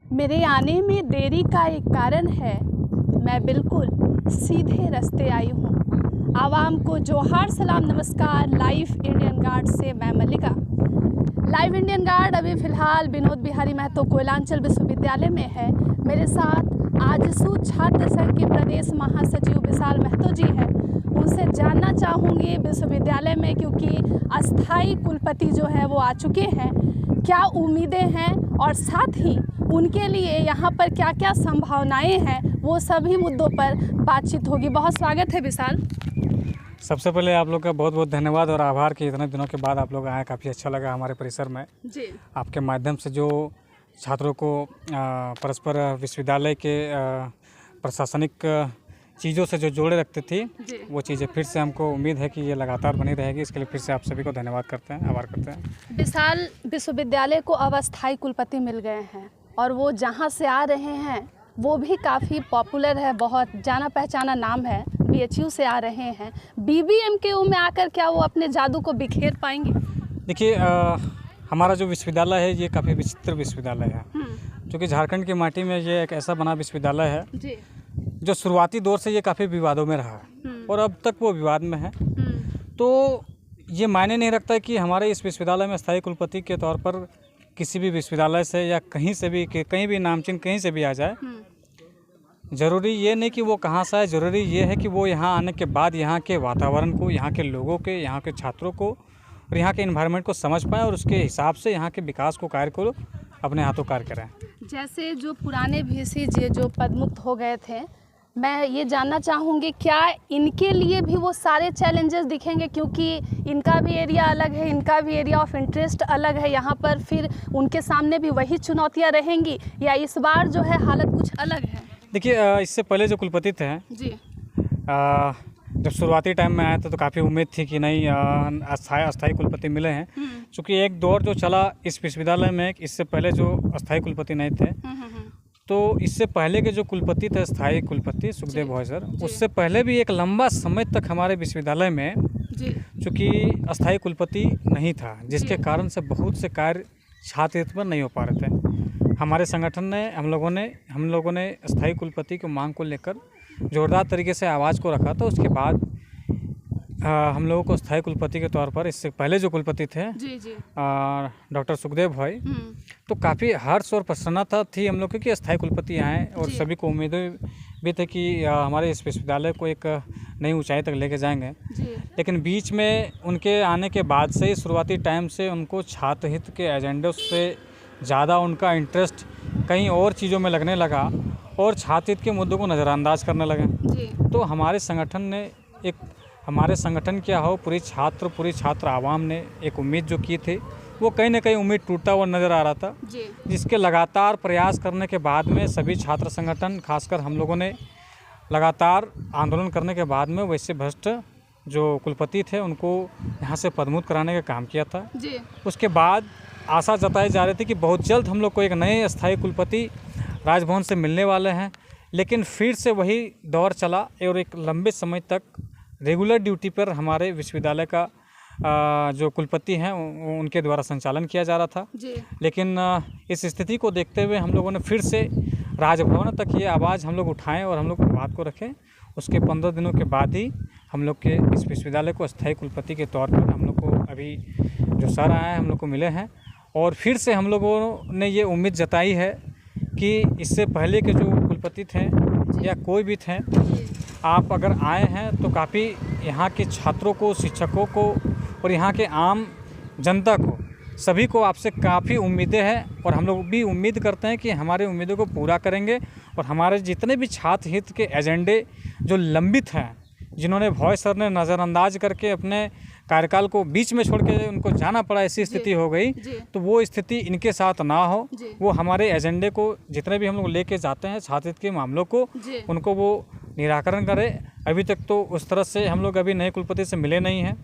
मेरे आने में देरी का एक कारण है, मैं बिल्कुल सीधे रास्ते आई हूँ। आवाम को जोहार सलाम नमस्कार। लाइव इंडियन गार्ड से मैं मल्लिका। लाइव इंडियन गार्ड अभी फ़िलहाल विनोद बिहारी महतो कोयलांचल विश्वविद्यालय में है। मेरे साथ आजसू छात्र संघ के प्रदेश महासचिव विशाल महतो जी हैं। उनसे जानना चाहूँगी विश्वविद्यालय में, क्योंकि अस्थाई कुलपति जो है वो आ चुके हैं, क्या उम्मीदें हैं और साथ ही उनके लिए यहाँ पर क्या क्या संभावनाएं हैं, वो सभी मुद्दों पर बातचीत होगी। बहुत स्वागत है विशाल। सबसे पहले आप लोग का बहुत बहुत धन्यवाद और आभार कि इतने दिनों के बाद आप लोग आए। काफ़ी अच्छा लगा हमारे परिसर में जी। आपके माध्यम से जो छात्रों को परस्पर विश्वविद्यालय के प्रशासनिक चीज़ों से जो जोड़े रखते थी, वो चीज़ें फिर से हमको उम्मीद है कि ये लगातार बनी रहेगी। इसके लिए फिर से आप सभी को धन्यवाद करते हैं, आभार करते हैं। विशाल, विश्वविद्यालय को अब अस्थाई कुलपति मिल गए हैं और वो जहाँ से आ रहे हैं वो भी काफ़ी पॉपुलर है, बहुत जाना पहचाना नाम है। BHU से आ रहे हैं, BBMKU में आकर क्या वो अपने जादू को बिखेर पाएंगे? देखिए, हमारा जो विश्वविद्यालय है ये काफ़ी विचित्र विश्वविद्यालय है, क्योंकि झारखंड की माटी में ये एक ऐसा बना विश्वविद्यालय है जी। जो शुरुआती दौर से ये काफ़ी विवादों में रहा है और अब तक वो विवाद में है। तो ये मायने नहीं रखता कि हमारे इस विश्वविद्यालय में स्थायी कुलपति के तौर पर किसी भी विश्वविद्यालय से या कहीं से भी कहीं भी नामचीन कहीं से भी आ जाए। ज़रूरी ये नहीं कि वो कहाँ से आए, ज़रूरी ये है कि वो यहाँ आने के बाद यहाँ के वातावरण को, यहाँ के लोगों के, यहाँ के छात्रों को और यहाँ के इन्वायरमेंट को समझ पाएँ और उसके हिसाब से यहाँ के विकास को कार्य को अपने हाथों कार्य करें। जैसे जो पुराने VC जी जो पदमुक्त हो गए थे, मैं ये जानना चाहूँगी क्या इनके लिए भी वो सारे चैलेंजेस दिखेंगे, क्योंकि इनका भी एरिया अलग है, इनका भी एरिया ऑफ इंटरेस्ट अलग है यहाँ पर, फिर उनके सामने भी वही चुनौतियाँ रहेंगी या इस बार जो है हालत कुछ अलग है? देखिए, इससे पहले जो कुलपति थे जी, जब शुरुआती टाइम में आए थे तो काफ़ी उम्मीद थी कि नहीं अस्थाई कुलपति मिले हैं, क्योंकि एक दौर जो चला इस विश्वविद्यालय में, इससे पहले जो अस्थाई कुलपति नहीं थे, तो इससे पहले के जो कुलपति थे स्थायी कुलपति सुखदेव भॉय सर, उससे पहले भी एक लंबा समय तक हमारे विश्वविद्यालय में चूँकि अस्थाई कुलपति नहीं था, जिसके कारण से बहुत से कार्य छात्र हित पर नहीं हो पा रहे थे। हमारे संगठन ने हम लोगों ने अस्थाई कुलपति की मांग को लेकर जोरदार तरीके से आवाज़ को रखा था। उसके बाद हम लोगों को अस्थाई कुलपति के तौर पर इससे पहले जो कुलपति थे डॉक्टर सुखदेव भाई, तो काफ़ी हर्ष और प्रसन्नता थी हम लोग की अस्थाई कुलपति आए और सभी को उम्मीदें भी थे कि हमारे इस विश्वविद्यालय को एक नई ऊंचाई तक लेके जाएंगे। लेकिन बीच में उनके आने के बाद से शुरुआती टाइम से उनको छात्र हित के एजेंडे से ज़्यादा उनका इंटरेस्ट कहीं और चीज़ों में लगने लगा और छात्र हित के मुद्दों को नज़रअंदाज करने लगे। तो हमारे संगठन क्या हो, पूरी छात्र आवाम ने एक उम्मीद जो की थी, वो कहीं ना कहीं उम्मीद टूटता हुआ नज़र आ रहा था, जिसके लगातार प्रयास करने के बाद में सभी छात्र संगठन, खासकर हम लोगों ने लगातार आंदोलन करने के बाद में वैसे भ्रष्ट जो कुलपति थे उनको यहाँ से पदमुक्त कराने का काम किया था। उसके बाद आशा जताई जा रही थी कि बहुत जल्द हम लोग को एक नए अस्थायी कुलपति राजभवन से मिलने वाले हैं, लेकिन फिर से वही दौर चला और एक लंबे समय तक रेगुलर ड्यूटी पर हमारे विश्वविद्यालय का जो कुलपति हैं उनके द्वारा संचालन किया जा रहा था। लेकिन इस स्थिति को देखते हुए हम लोगों ने फिर से राजभवन तक ये आवाज़ हम लोग उठाएं और हम लोग बात को रखें। उसके 15 दिनों के बाद ही हम लोग के इस विश्वविद्यालय को अस्थायी कुलपति के तौर पर हम लोग को अभी जो सर आए हैं हम लोग को मिले हैं और फिर से हम लोगों ने ये उम्मीद जताई है कि इससे पहले के जो कुलपति थे या कोई भी थे, आप अगर आए हैं तो काफ़ी यहाँ के छात्रों को, शिक्षकों को और यहाँ के आम जनता को, सभी को आपसे काफ़ी उम्मीदें हैं और हम लोग भी उम्मीद करते हैं कि हमारे उम्मीदों को पूरा करेंगे और हमारे जितने भी छात्र हित के एजेंडे जो लंबित हैं, जिन्होंने भॉय सर ने नज़रअंदाज करके अपने कार्यकाल को बीच में छोड़ के उनको जाना पड़ा, ऐसी स्थिति हो गई, तो वो स्थिति इनके साथ ना हो। वो हमारे एजेंडे को जितने भी हम लोग लेके जाते हैं छात्र हित के मामलों को, उनको वो निराकरण करें। अभी तक तो उस तरह से हम लोग अभी नए कुलपति से मिले नहीं हैं।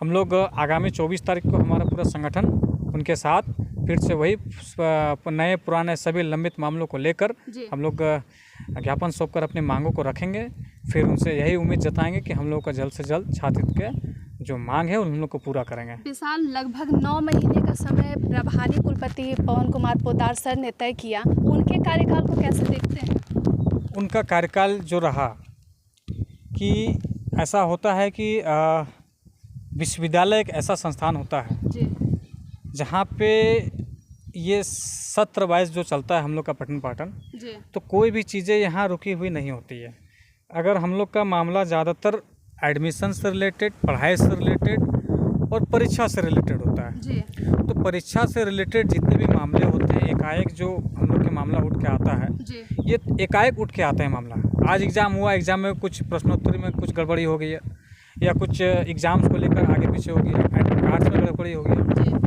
हम लोग आगामी 24 तारीख को हमारा पूरा संगठन उनके साथ फिर से वही नए पुराने सभी लंबित मामलों को लेकर हम लोग ज्ञापन सौंप कर अपनी मांगों को रखेंगे। फिर उनसे यही उम्मीद जताएंगे कि हम लोग का जल्द से जल्द छात्र हित के जो मांग है उन लोग को पूरा करेंगे। विशाल, लगभग 9 महीने का समय प्रभारी कुलपति पवन कुमार पोद्दार सर ने तय किया, उनके कार्यकाल को कैसे देखते हैं? उनका कार्यकाल जो रहा कि ऐसा होता है कि विश्वविद्यालय एक ऐसा संस्थान होता है जी, जहाँ पे ये सत्र वाइज जो चलता है हम लोग का पठन पाठन, जी, तो कोई भी चीज़ें यहाँ रुकी हुई नहीं होती है। अगर हम लोग का मामला ज़्यादातर एडमिशन से रिलेटेड, पढ़ाई से रिलेटेड और परीक्षा से रिलेटेड होता है जी, तो परीक्षा से रिलेटेड जितने भी मामले होते हैं, एकाएक जो हम लोग के मामला उठ के आता है, जी, ये एकाएक उठ के आता है मामला। आज एग्ज़ाम हुआ, एग्ज़ाम में कुछ प्रश्नोत्तरी में कुछ गड़बड़ी हो गई है, या कुछ एग्ज़ाम्स को लेकर आगे पीछे हो गया, एडमिट कार्ड्स में गड़बड़ी हो गई,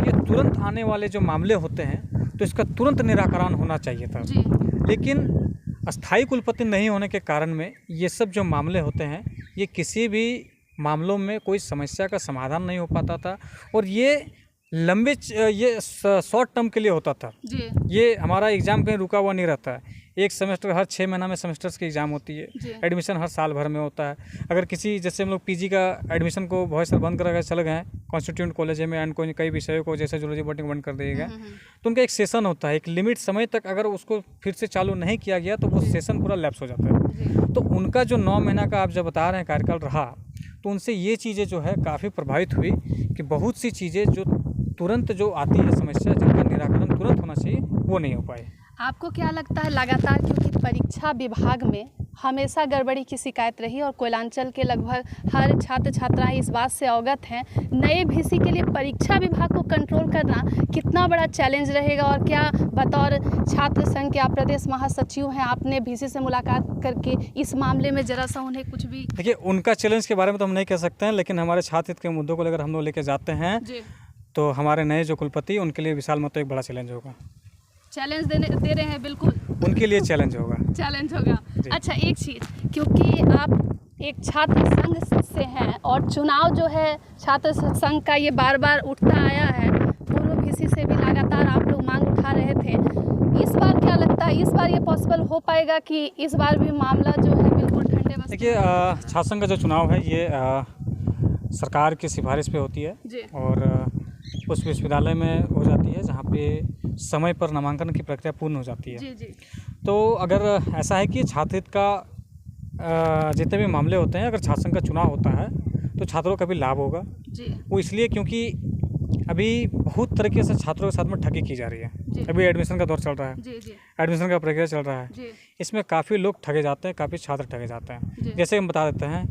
ये तुरंत आने वाले जो मामले होते हैं तो इसका तुरंत निराकरण होना चाहिए था। जी, लेकिन अस्थायी कुलपति नहीं होने के कारण में ये सब जो मामले होते हैं, ये किसी भी मामलों में कोई समस्या का समाधान नहीं हो पाता था, और ये ये शॉर्ट टर्म के लिए होता था। जी, ये हमारा एग्ज़ाम कहीं रुका हुआ नहीं रहता है। एक सेमेस्टर हर 6 महीना में सेमेस्टर्स की एग्ज़ाम होती है, एडमिशन हर साल भर में होता है। अगर किसी, जैसे हम लोग पीजी का एडमिशन को बहुत साल बंद कर चले गए कॉन्स्टिट्यूंट कॉलेज में, एंड कई विषयों को जैसे जूलॉजी बॉटनी बंद कर दिए गए, तो उनका एक सेशन होता है, एक लिमिट समय तक अगर उसको फिर से चालू नहीं किया गया तो वो सेशन पूरा लैप्स हो जाता है। तो उनका जो 9 महीना का आप जब बता रहे हैं कार्यकाल रहा, तो उनसे ये चीज़ें जो है काफ़ी प्रभावित हुई कि बहुत सी चीज़ें जो तुरंत जो आती है समस्या, जिनका निराकरण तुरंत होना चाहिए, वो नहीं हो पाए। आपको क्या लगता है, लगातार क्योंकि परीक्षा विभाग में हमेशा गड़बड़ी की शिकायत रही और कोयलांचल के लगभग हर छात्र छात्राएं इस बात से अवगत हैं, नए वीसी के लिए परीक्षा विभाग को कंट्रोल करना कितना बड़ा चैलेंज रहेगा? और क्या बतौर छात्र संघ के आप प्रदेश महासचिव हैं, आपने वीसी से मुलाकात करके इस मामले में जरा सा उन्हें कुछ भी? देखिए, उनका चैलेंज के बारे में तो हम नहीं कह सकते हैं, लेकिन हमारे छात्र हित के मुद्दों को लेकर हम लोग लेके जाते हैं तो हमारे नए जो कुलपति, उनके लिए विशाल मत एक बड़ा चैलेंज होगा। चैलेंज दे रहे हैं, बिल्कुल उनके लिए चैलेंज होगा। चैलेंज होगा। अच्छा, एक चीज़, क्योंकि आप एक छात्र संघ से हैं और चुनाव जो है छात्र संघ का ये बार बार उठता आया है, पूर्व वीसी से भी लगातार आप लोग मांग उठा रहे थे। इस बार क्या लगता है, इस बार ये पॉसिबल हो पाएगा कि इस बार भी मामला जो है बिल्कुल ठंडे बस्ते? देखिए, छात्र संघ का जो चुनाव है ये सरकार की सिफारिश पे होती है और उस विश्वविद्यालय में हो जाती है जहाँ पे समय पर नामांकन की प्रक्रिया पूर्ण हो जाती है। जी, जी। तो अगर ऐसा है कि छात्र हित का जितने भी मामले होते हैं, अगर छात्र संघ का चुनाव होता है तो छात्रों का भी लाभ होगा जी। वो इसलिए क्योंकि अभी बहुत तरीके से छात्रों के साथ में ठगी की जा रही है। अभी एडमिशन का दौर चल रहा है, जी, जी। एडमिशन का प्रक्रिया चल रहा है, जी। इसमें काफ़ी लोग ठगे जाते हैं, काफ़ी छात्र ठगे जाते हैं। जैसे हम बता देते हैं,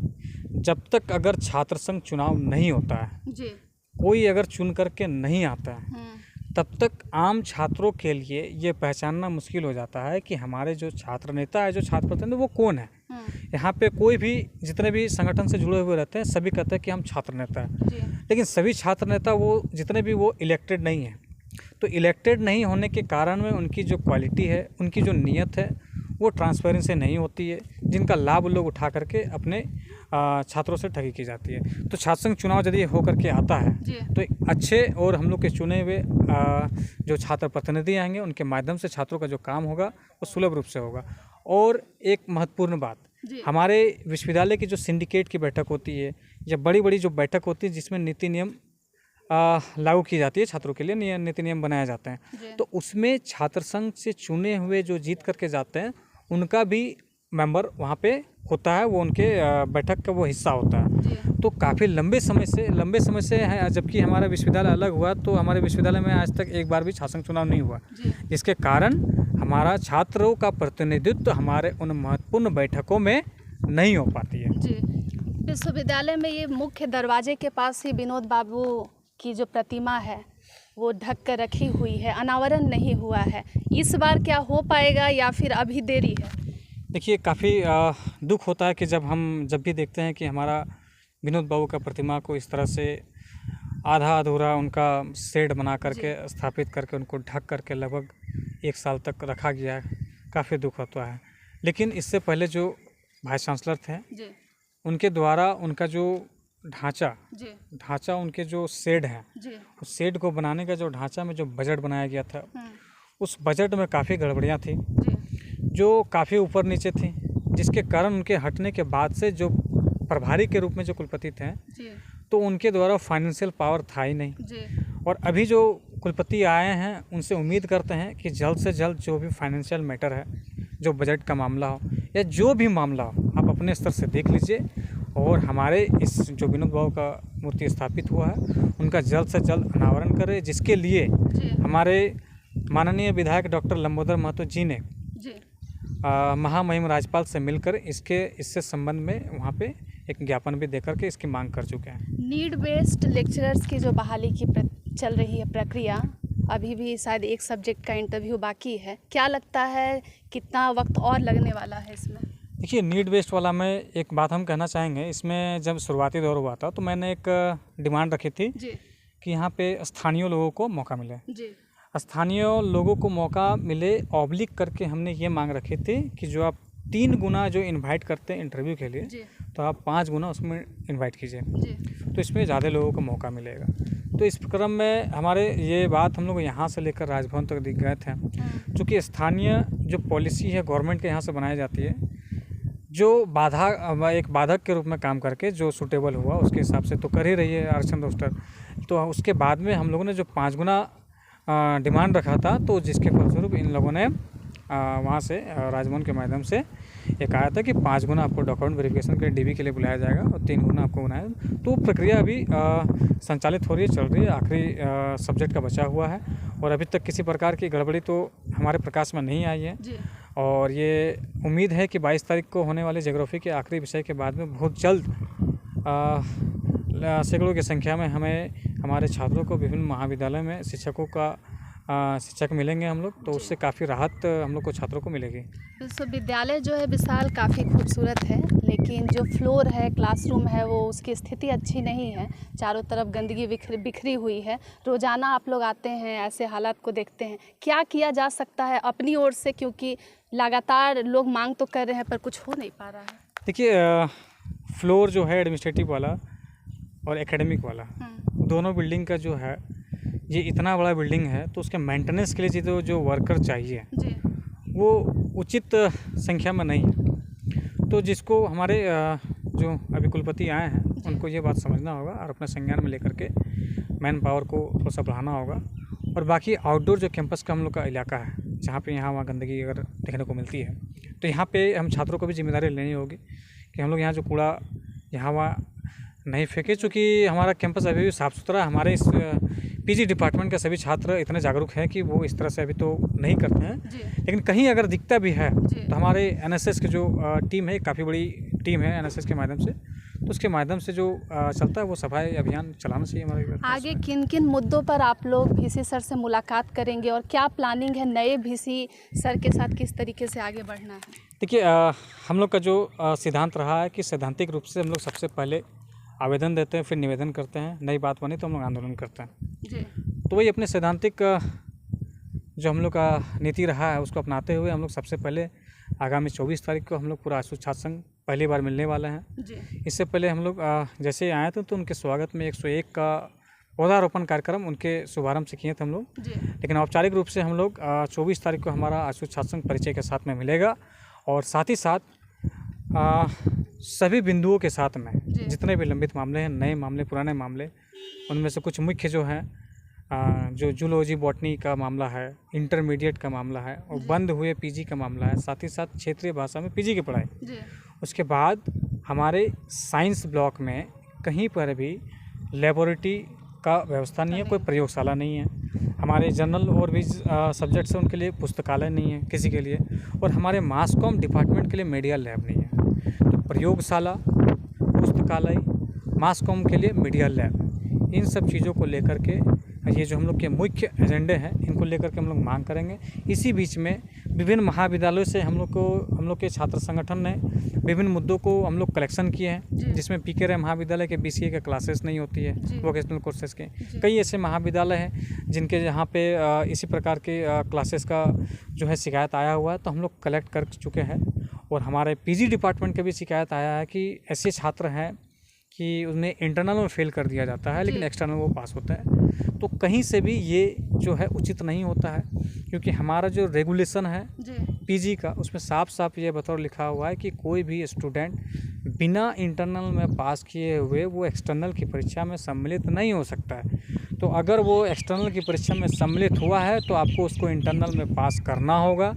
जब तक अगर छात्र संघ चुनाव नहीं होता है, जी, कोई अगर चुन करके नहीं आता है, तब तक आम छात्रों के लिए ये पहचानना मुश्किल हो जाता है कि हमारे जो छात्र नेता है, जो छात्र प्रतिनिधि, वो कौन है। यहाँ पे कोई भी, जितने भी संगठन से जुड़े हुए रहते हैं, सभी कहते हैं कि हम छात्र नेता हैं, लेकिन सभी छात्र नेता वो जितने भी वो इलेक्टेड नहीं हैं। तो इलेक्टेड नहीं होने के कारण में उनकी जो क्वालिटी है, उनकी जो नीयत है, वो ट्रांसपेरेंसी नहीं होती है, जिनका लाभ लोग उठा करके अपने छात्रों से ठगी की जाती है। तो छात्र संघ चुनाव यदि हो करके आता है तो अच्छे और हम लोग के चुने हुए जो छात्र प्रतिनिधि आएंगे, उनके माध्यम से छात्रों का जो काम होगा वो सुलभ रूप से होगा। और एक महत्वपूर्ण बात, हमारे विश्वविद्यालय की जो सिंडिकेट की बैठक होती है या बड़ी बड़ी जो बैठक होती है जिसमें नीति नियम लागू की जाती है, छात्रों के लिए नीति नियम बनाए जाते हैं, तो उसमें छात्र संघ से चुने हुए जो जीत करके जाते हैं उनका भी मेंबर वहाँ पे होता है, वो उनके बैठक का वो हिस्सा होता है। तो काफ़ी लंबे समय से है, जबकि हमारा विश्वविद्यालय अलग हुआ तो हमारे विश्वविद्यालय में आज तक एक बार भी छात्र संघ चुनाव नहीं हुआ, जिसके कारण हमारा छात्रों का प्रतिनिधित्व हमारे उन महत्वपूर्ण बैठकों में नहीं हो पाती है। जी, विश्वविद्यालय में ये मुख्य दरवाजे के पास ही विनोद बाबू की जो प्रतिमा है वो ढक कर रखी हुई है, अनावरण नहीं हुआ है। इस बार क्या हो पाएगा या फिर अभी देरी है? देखिए, काफ़ी दुख होता है कि जब भी देखते हैं कि हमारा विनोद बाबू का प्रतिमा को इस तरह से आधा अधूरा उनका शेड बना करके स्थापित करके उनको ढक करके लगभग 1 साल तक रखा गया है, काफ़ी दुख होता है। लेकिन इससे पहले जो वाइस चांसलर थे, उनके द्वारा उनका जो ढांचा उनके जो शेड है, उस शेड को बनाने का जो ढांचा में जो बजट बनाया गया था, उस बजट में काफ़ी गड़बड़ियाँ थी जो काफ़ी ऊपर नीचे थी, जिसके कारण उनके हटने के बाद से जो प्रभारी के रूप में जो कुलपति थे, तो उनके द्वारा फाइनेंशियल पावर था ही नहीं जी। और अभी जो कुलपति आए हैं उनसे उम्मीद करते हैं कि जल्द से जल्द जो भी फाइनेंशियल मैटर है, जो बजट का मामला हो या जो भी मामला हो, आप अपने स्तर से देख लीजिए और हमारे इस जो विनोद बाबू का मूर्ति स्थापित हुआ है उनका जल्द से जल्द अनावरण करें, जिसके लिए हमारे माननीय विधायक डॉक्टर लंबोदर महतो जी ने महामहिम राज्यपाल से मिलकर इससे संबंध में वहाँ पे एक ज्ञापन भी देकर के इसकी मांग कर चुके हैं। नीड बेस्ड लेक्चरर्स की जो बहाली की चल रही है प्रक्रिया, अभी भी शायद एक सब्जेक्ट का इंटरव्यू बाकी है, क्या लगता है कितना वक्त और लगने वाला है इसमें? देखिए, नीड बेस्ड वाला में एक बात हम कहना चाहेंगे, इसमें जब शुरुआती दौर हुआ था तो मैंने एक डिमांड रखी थी जी। कि यहाँ पे स्थानीय लोगों को मौका मिले। जी। स्थानीय लोगों को मौका मिले ऑब्लिक करके हमने ये मांग रखी थी कि जो आप 3 गुना जो इनवाइट करते हैं इंटरव्यू के लिए, तो आप 5 गुना उसमें इनवाइट कीजिए, तो इसमें ज़्यादा लोगों को मौका मिलेगा। तो इस क्रम में हमारे ये बात हम लोग यहाँ से लेकर राजभवन तक दिख गए थे, क्योंकि स्थानीय जो पॉलिसी है गवर्नमेंट के यहाँ से बनाई जाती है, जो एक बाधक के रूप में काम करके जो सूटेबल हुआ उसके हिसाब से तो कर ही रही है आरक्षण रोस्टर। तो उसके बाद में हम लोगों ने जो 5 गुना डिमांड रखा था, तो जिसके फलस्वरूप इन लोगों ने वहाँ से राजभवन के माध्यम से एक आया था कि 5 गुना आपको डॉक्यूमेंट वेरिफिकेशन के लिए डीबी के लिए बुलाया जाएगा और 3 गुना आपको बुलाया। तो प्रक्रिया अभी संचालित हो रही है, चल रही है, आखिरी सब्जेक्ट का बचा हुआ है और अभी तक किसी प्रकार की गड़बड़ी तो हमारे प्रकाश में नहीं आई है। और ये उम्मीद है कि 22 तारीख को होने वाले ज्योग्राफी के आखिरी विषय के बाद में बहुत जल्द सैकड़ों की संख्या में हमारे छात्रों को विभिन्न महाविद्यालय में शिक्षक मिलेंगे हम लोग, तो उससे काफ़ी राहत हम लोग को छात्रों को मिलेगी। विश्वविद्यालय जो है विशाल काफ़ी खूबसूरत है, लेकिन जो फ्लोर है, क्लासरूम है, वो उसकी स्थिति अच्छी नहीं है। चारों तरफ गंदगी बिखरी हुई है। रोज़ाना आप लोग आते हैं, ऐसे हालात को देखते हैं, क्या किया जा सकता है अपनी ओर से, क्योंकि लगातार लोग मांग तो कर रहे हैं पर कुछ हो नहीं पा रहा है? देखिए, फ्लोर जो है एडमिनिस्ट्रेटिव वाला और एकेडमिक वाला, दोनों बिल्डिंग का जो है ये इतना बड़ा बिल्डिंग है, तो उसके मेंटेनेंस के लिए जो वर्कर चाहिए वो उचित संख्या में नहीं है। तो जिसको हमारे जो अभी कुलपति आए हैं उनको ये बात समझना होगा और अपने संज्ञान में लेकर के मैन पावर को थोड़ा सा बढ़ाना होगा। और बाकी आउटडोर जो कैंपस का हम लोग का इलाका है, जहाँ पे यहाँ वहाँ गंदगी अगर देखने को मिलती है, तो यहाँ पे हम छात्रों को भी जिम्मेदारी लेनी होगी कि हम लोग यहाँ जो कूड़ा यहाँ वहाँ नहीं फेंके, चूँकि हमारा कैंपस अभी भी साफ़ सुथरा। हमारे इस पीजी डिपार्टमेंट के सभी छात्र इतने जागरूक हैं कि वो इस तरह से अभी तो नहीं करते हैं, लेकिन कहीं अगर दिखता भी है तो हमारे एनएसएस की जो टीम है, काफ़ी बड़ी टीम है एनएसएस के माध्यम से, तो उसके माध्यम से जो चलता है वो सफाई अभियान चलाना चाहिए हमारे। आगे किन किन मुद्दों पर आप लोग वीसी सर से मुलाकात करेंगे और क्या प्लानिंग है नए वीसी सर के साथ, किस तरीके से आगे बढ़ना है? देखिए, हम लोग का जो सिद्धांत रहा है कि सैद्धांतिक रूप से हम लोग सबसे पहले आवेदन देते हैं, फिर निवेदन करते हैं, नई बात बनी तो हम लोग आंदोलन करते हैं। तो वही अपने सैद्धांतिक जो हम लोग का नीति रहा है उसको अपनाते हुए हम लोग सबसे पहले आगामी 24 तारीख को हम लोग पूरा आशु छात्र संघ पहली बार मिलने वाले हैं। इससे पहले हम लोग जैसे आए थे तो उनके स्वागत में 101 का पौधारोपण कार्यक्रम उनके शुभारंभ से किए थे हम लोग, लेकिन औपचारिक रूप से हम लोग 24 तारीख को हमारा आशु छात्र संघ परिचय के साथ में मिलेगा और साथ ही साथ सभी बिंदुओं के साथ में जितने भी लंबित मामले हैं, नए मामले, पुराने मामले, उनमें से कुछ मुख्य जो हैं, जो जूलॉजी बॉटनी का मामला है, इंटरमीडिएट का मामला है और बंद हुए पीजी का मामला है, साथ ही साथ क्षेत्रीय भाषा में पीजी की पढ़ाई। उसके बाद हमारे साइंस ब्लॉक में कहीं पर भी लेबोरेटरी का व्यवस्था नहीं है, कोई प्रयोगशाला नहीं है। हमारे जनरल और भी सब्जेक्ट्स हैं उनके लिए पुस्तकालय नहीं है किसी के लिए, और हमारे मास कॉम डिपार्टमेंट के लिए मीडिया लैब नहीं है। तो प्रयोगशाला, पुस्तकालय, मास कॉम के लिए मीडिया लैब, इन सब चीज़ों को लेकर के ये जो हम लोग के मुख्य एजेंडे हैं इनको लेकर के हम लोग मांग करेंगे। इसी बीच में विभिन्न महाविद्यालयों से हम लोग के छात्र संगठन ने विभिन्न मुद्दों को हम लोग कलेक्शन किए हैं, जिसमें पीके राय महाविद्यालय के बीसीए के क्लासेस नहीं होती है, वोकेशनल कोर्सेज के कई ऐसे महाविद्यालय हैं जिनके यहाँ पे इसी प्रकार के क्लासेस का जो है शिकायत आया हुआ है, तो हम लोग कलेक्ट कर चुके हैं। और हमारे पीजी डिपार्टमेंट के भी शिकायत आया है कि ऐसे छात्र हैं कि उन्हें इंटरनल में फेल कर दिया जाता है लेकिन एक्सटर्नल वो पास होता है। तो कहीं से भी ये जो है उचित नहीं होता है, क्योंकि हमारा जो रेगुलेशन है जी पीजी का, उसमें साफ साफ ये बतौर लिखा हुआ है कि कोई भी स्टूडेंट बिना इंटरनल में पास किए हुए वो एक्सटर्नल की परीक्षा में सम्मिलित नहीं हो सकता है। तो अगर वो एक्सटर्नल की परीक्षा में सम्मिलित हुआ है तो आपको उसको इंटरनल में पास करना होगा,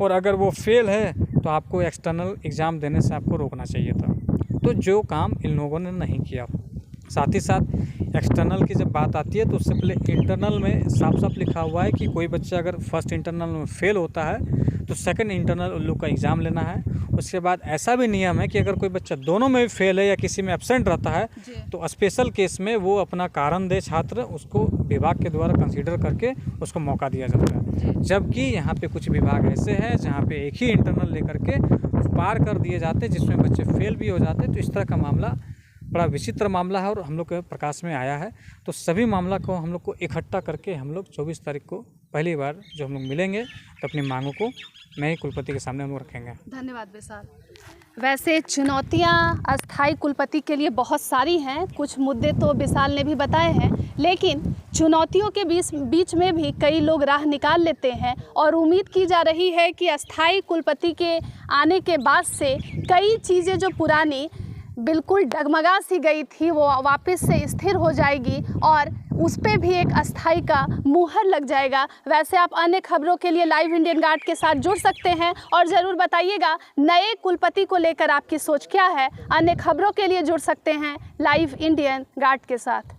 और अगर वो फेल है तो आपको एक्सटर्नल एग्ज़ाम देने से आपको रोकना चाहिए था। तो जो काम इन लोगों ने नहीं किया। साथ ही साथ एक्सटर्नल की जब बात आती है तो उससे पहले इंटरनल में साफ साफ लिखा हुआ है कि कोई बच्चा अगर फर्स्ट इंटरनल में फेल होता है तो सेकंड इंटरनल उन लोग का एग्ज़ाम लेना है। उसके बाद ऐसा भी नियम है कि अगर कोई बच्चा दोनों में भी फेल है या किसी में एब्सेंट रहता है तो स्पेशल केस में वो अपना कारण दे छात्र, उसको विभाग के द्वारा कंसीडर करके उसको मौका दिया जाता है। जबकि यहाँ पे कुछ विभाग ऐसे हैं जहाँ पे एक ही इंटरनल लेकर के पार कर दिए जाते हैं, जिसमें बच्चे फेल भी हो जाते हैं। तो इस तरह का मामला बड़ा विचित्र मामला है और हम लोग के प्रकाश में आया है। तो सभी मामला को हम लोग को इकट्ठा करके हम लोग 24 तारीख को पहली बार जो हम लोग मिलेंगे तो अपनी मांगों को नए कुलपति के सामने हम लोग रखेंगे। धन्यवाद विशाल। वैसे चुनौतियां अस्थाई कुलपति के लिए बहुत सारी हैं, कुछ मुद्दे तो विशाल ने भी बताए हैं, लेकिन चुनौतियों के बीच में भी कई लोग राह निकाल लेते हैं और उम्मीद की जा रही है कि अस्थाई कुलपति के आने के बाद से कई चीज़ें जो पुरानी बिल्कुल डगमगा सी गई थी वो वापस से स्थिर हो जाएगी और उस पर भी एक अस्थाई का मुहर लग जाएगा। वैसे आप अन्य खबरों के लिए लाइव इंडियन गार्ड के साथ जुड़ सकते हैं और ज़रूर बताइएगा नए कुलपति को लेकर आपकी सोच क्या है। अन्य खबरों के लिए जुड़ सकते हैं लाइव इंडियन गार्ड के साथ।